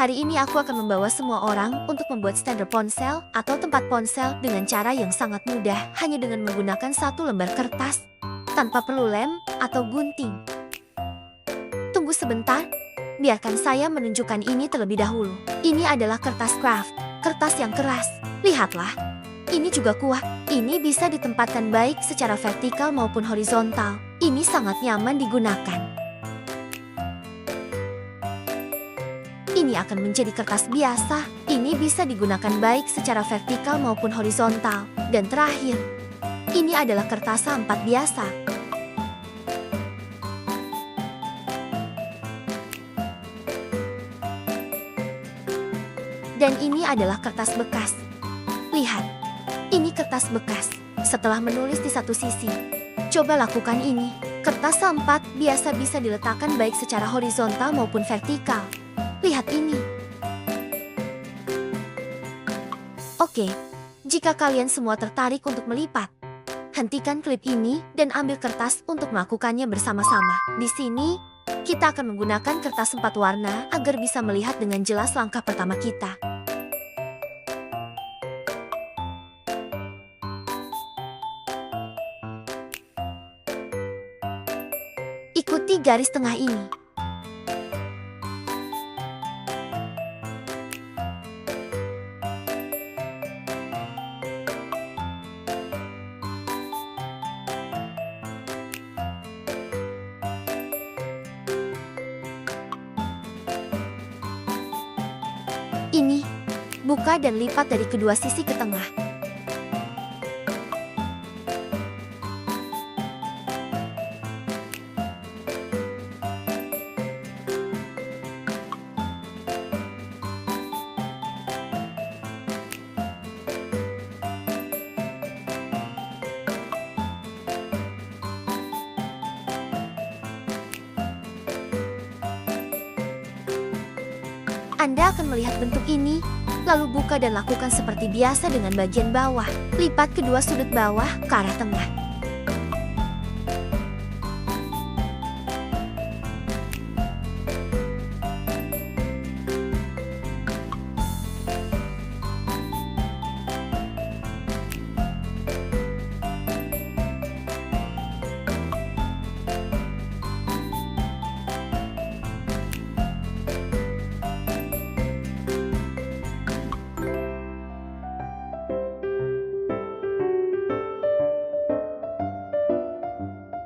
Hari ini aku akan membawa semua orang untuk membuat stander ponsel atau tempat ponsel dengan cara yang sangat mudah, hanya dengan menggunakan satu lembar kertas, tanpa perlu lem atau gunting. Tunggu sebentar, biarkan saya menunjukkan ini terlebih dahulu. Ini adalah kertas craft, kertas yang keras. Lihatlah, ini juga kuat. Ini bisa ditempatkan baik secara vertikal maupun horizontal. Ini sangat nyaman digunakan. Ini akan menjadi kertas biasa. Ini bisa digunakan baik secara vertikal maupun horizontal. Dan terakhir, ini adalah kertas A4 biasa. Dan ini adalah kertas bekas. Lihat, ini kertas bekas. Setelah menulis di satu sisi, coba lakukan ini. Kertas A4 biasa bisa diletakkan baik secara horizontal maupun vertikal. Lihat ini. Oke, jika kalian semua tertarik untuk melipat, hentikan klip ini dan ambil kertas untuk melakukannya bersama-sama. Di sini, kita akan menggunakan kertas 4 warna agar bisa melihat dengan jelas langkah pertama kita. Ikuti garis tengah ini. Ini, buka dan lipat dari kedua sisi ke tengah. Anda akan melihat bentuk ini, lalu buka dan lakukan seperti biasa dengan bagian bawah. Lipat kedua sudut bawah ke arah tengah.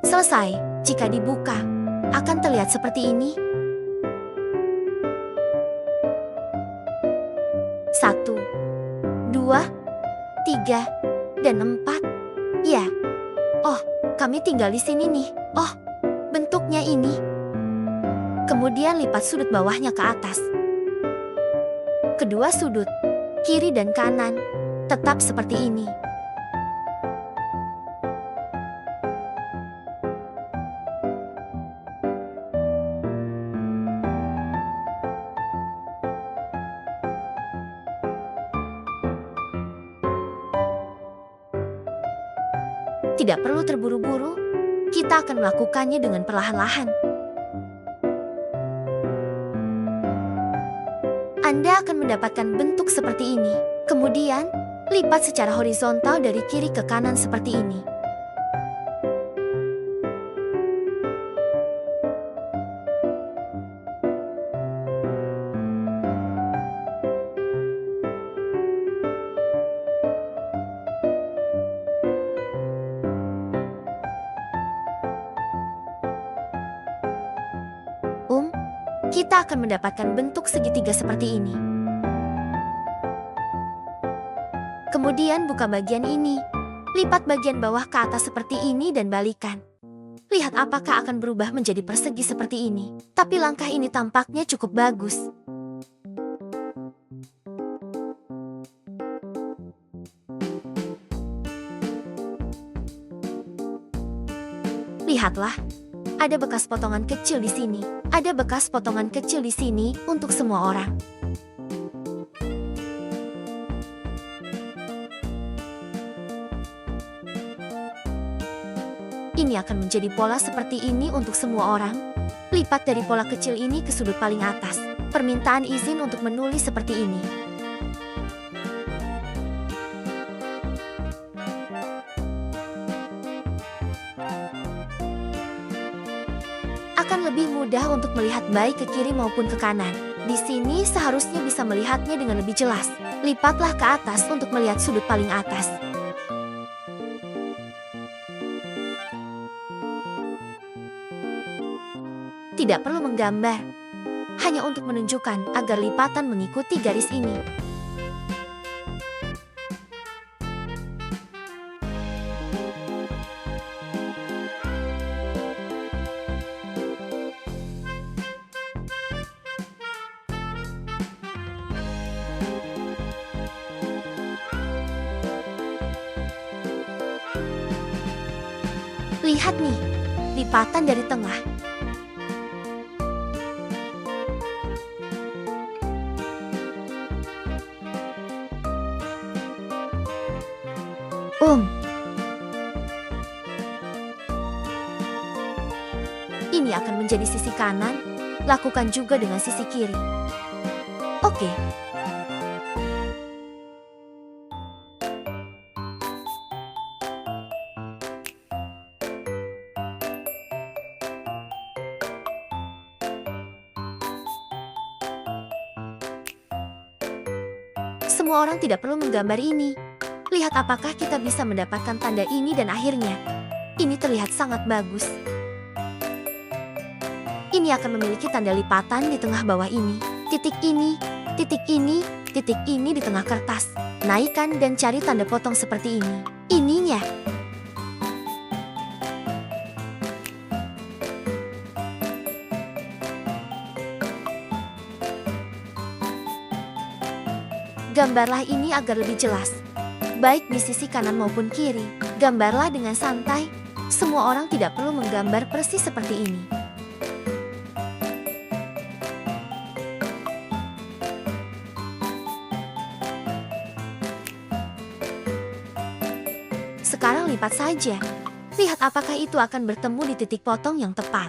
Selesai. Jika dibuka, akan terlihat seperti ini. 1, 2, 3, dan 4. Ya. Oh, kami tinggal di sini nih. Oh, bentuknya ini. Kemudian lipat sudut bawahnya ke atas. Kedua sudut, kiri dan kanan, tetap seperti ini. Tidak perlu terburu-buru, kita akan melakukannya dengan perlahan-lahan. Anda akan mendapatkan bentuk seperti ini. Kemudian, lipat secara horizontal dari kiri ke kanan seperti ini. Kita akan mendapatkan bentuk segitiga seperti ini. Kemudian buka bagian ini. Lipat bagian bawah ke atas seperti ini dan balikan. Lihat apakah akan berubah menjadi persegi seperti ini. Tapi langkah ini tampaknya cukup bagus. Lihatlah. Ada bekas potongan kecil di sini. Ada bekas potongan kecil di sini untuk semua orang. Ini akan menjadi pola seperti ini untuk semua orang. Lipat dari pola kecil ini ke sudut paling atas. Permintaan izin untuk menulis seperti ini. Akan lebih mudah untuk melihat baik ke kiri maupun ke kanan. Di sini seharusnya bisa melihatnya dengan lebih jelas. Lipatlah ke atas untuk melihat sudut paling atas. Tidak perlu menggambar, hanya untuk menunjukkan agar lipatan mengikuti garis ini. Lihat nih, lipatan dari tengah. Ini akan menjadi sisi kanan, lakukan juga dengan sisi kiri. Oke. Semua orang tidak perlu menggambar ini. Lihat apakah kita bisa mendapatkan tanda ini dan akhirnya. Ini terlihat sangat bagus. Ini akan memiliki tanda lipatan di tengah bawah ini. Titik ini, titik ini, titik ini di tengah kertas. Naikkan dan cari tanda potong seperti ini. Ininya. Gambarlah ini agar lebih jelas. Baik di sisi kanan maupun kiri. Gambarlah dengan santai. Semua orang tidak perlu menggambar persis seperti ini. Sekarang lipat saja. Lihat apakah itu akan bertemu di titik potong yang tepat.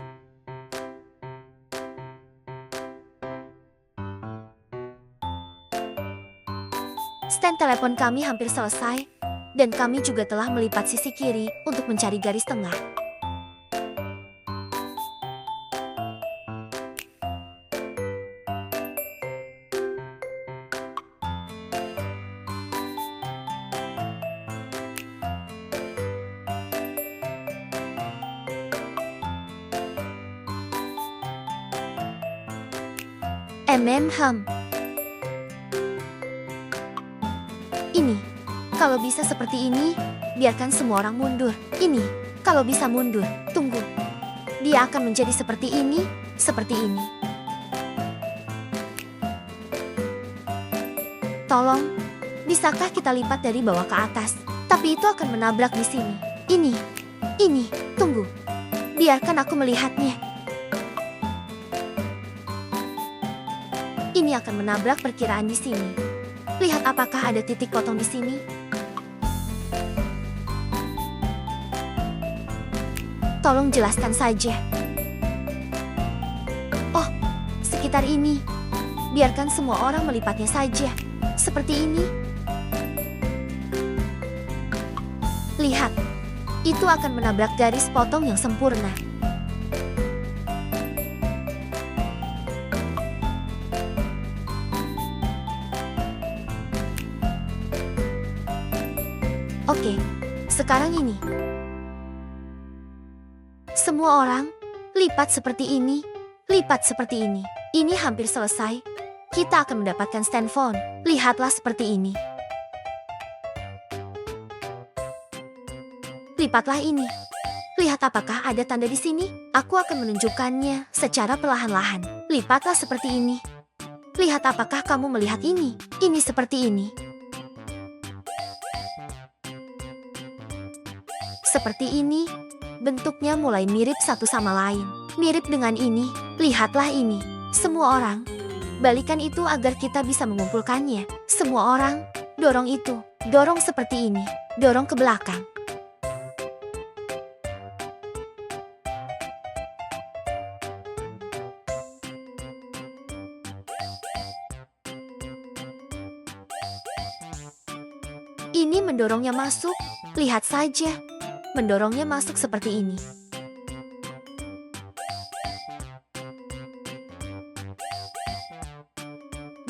Stand telepon kami hampir selesai, dan kami juga telah melipat sisi kiri untuk mencari garis tengah. Ini, kalau bisa seperti ini, biarkan semua orang mundur. Ini, kalau bisa mundur, tunggu. Dia akan menjadi seperti ini, seperti ini. Tolong, bisakah kita lipat dari bawah ke atas? Tapi itu akan menabrak di sini. Ini, tunggu. Biarkan aku melihatnya. Ini akan menabrak perkiraan di sini. Lihat apakah ada titik potong di sini. Tolong jelaskan saja. Oh, sekitar ini. Biarkan semua orang melipatnya saja. Seperti ini. Lihat, itu akan menabrak garis potong yang sempurna. Oke, sekarang ini. Semua orang, lipat seperti ini, lipat seperti ini. Ini hampir selesai. Kita akan mendapatkan stand phone. Lihatlah seperti ini. Lipatlah ini. Lihat apakah ada tanda di sini. Aku akan menunjukkannya secara perlahan-lahan. Lipatlah seperti ini. Lihat apakah kamu melihat ini. Ini seperti ini. Seperti ini, bentuknya mulai mirip satu sama lain. Mirip dengan ini, lihatlah ini. Semua orang, balikan itu agar kita bisa mengumpulkannya. Semua orang, dorong itu. Dorong seperti ini. Dorong ke belakang. mendorongnya masuk. Lihat saja. Mendorongnya masuk seperti ini.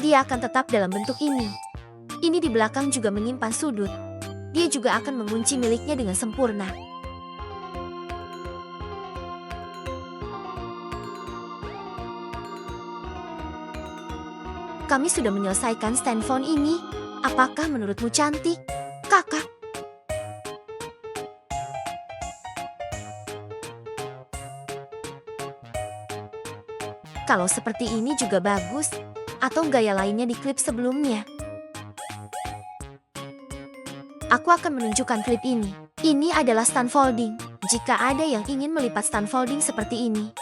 Dia akan tetap dalam bentuk ini. Ini di belakang juga menyimpan sudut. Dia juga akan mengunci miliknya dengan sempurna. Kami sudah menyelesaikan stand phone ini. Apakah menurutmu cantik, Kakak? Kalau seperti ini juga bagus, atau gaya lainnya di klip sebelumnya. Aku akan menunjukkan klip ini. Ini adalah stand folding. Jika ada yang ingin melipat stand folding seperti ini,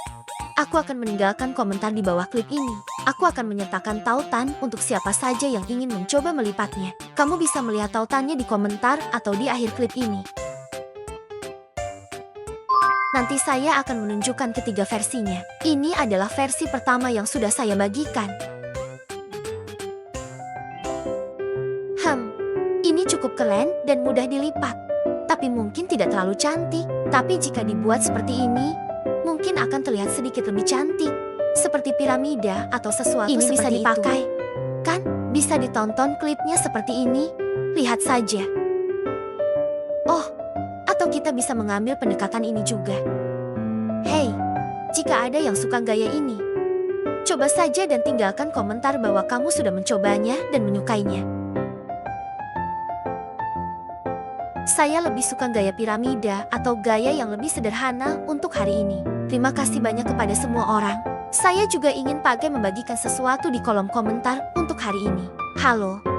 aku akan meninggalkan komentar di bawah klip ini. Aku akan menyertakan tautan untuk siapa saja yang ingin mencoba melipatnya. Kamu bisa melihat tautannya di komentar atau di akhir klip ini. Nanti saya akan menunjukkan ketiga versinya. Ini adalah versi pertama yang sudah saya bagikan. Ini cukup keren dan mudah dilipat. Tapi mungkin tidak terlalu cantik. Tapi jika dibuat seperti ini, mungkin akan terlihat sedikit lebih cantik. Seperti piramida atau sesuatu ini bisa dipakai. Kan? Bisa ditonton klipnya seperti ini. Lihat saja. Oh, atau kita bisa mengambil pendekatan ini juga. Hey, jika ada yang suka gaya ini, coba saja dan tinggalkan komentar bahwa kamu sudah mencobanya dan menyukainya. Saya lebih suka gaya piramida atau gaya yang lebih sederhana untuk hari ini. Terima kasih banyak kepada semua orang. Saya juga ingin pakai membagikan sesuatu di kolom komentar untuk hari ini. Halo.